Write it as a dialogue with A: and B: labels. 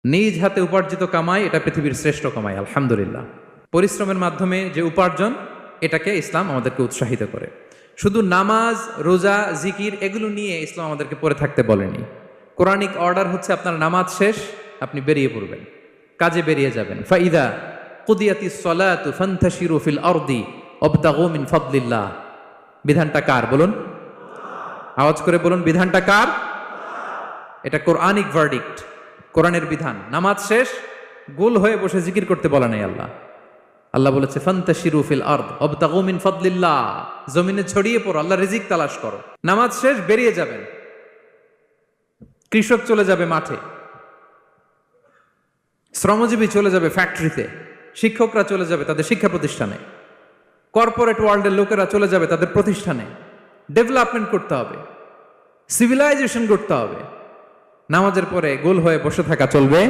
A: নিজ হাতে উপার্জিত কামাই এটা পৃথিবীর শ্রেষ্ঠ কামাই, আলহামদুলিল্লাহ। পরিশ্রমের মাধ্যমে যে উপার্জন, এটাকে ইসলাম আমাদেরকে উৎসাহিত করে। শুধু নামাজ, রোজা, জিকির এগুলো নিয়ে ইসলাম আমাদেরকে পড়ে থাকতে বলেনি। কোরআনিক অর্ডার হচ্ছে আপনার নামাজ শেষ, আপনি বেরিয়ে পড়বেন, কাজে বেরিয়ে যাবেন। ফাইদা কুদিয়াতিস সালাতু ফান্তাশিরু ফিল আরদি ওয়াবতাগু মিন ফাদলিল্লাহ। বিধানটা কার বলুন? আওয়াজ করে বলুন, বিধানটা কার? এটা কোরআনিক ভার্ডিক্ট, কোরআনের বিধান। নামাজ শেষ, গোল হয়ে বসে জিকির করতে বলা নাই আল্লাহ। আল্লাহ বলেছে ফান্তাশিরু ফিল আরদ ওয়াবতাগু মিন ফাদলিল্লাহ, জমিনে ছড়িয়ে পড়ো, আল্লাহ রিজিক তালাশ করো। নামাজ শেষ, বেরিয়ে যাবেন। কৃষক চলে যাবে মাঠে, শ্রমজীবী চলে যাবে ফ্যাক্টরিতে, শিক্ষকরা চলে যাবে তাদের শিক্ষা প্রতিষ্ঠানে, কর্পোরেট ওয়ার্ল্ডের লোকেরা চলে যাবে তাদের প্রতিষ্ঠানে। ডেভেলপমেন্ট করতে হবে, সিভিলাইজেশন করতে হবে। নামাজের পরে গোল হয়ে বসে থাকা চলবে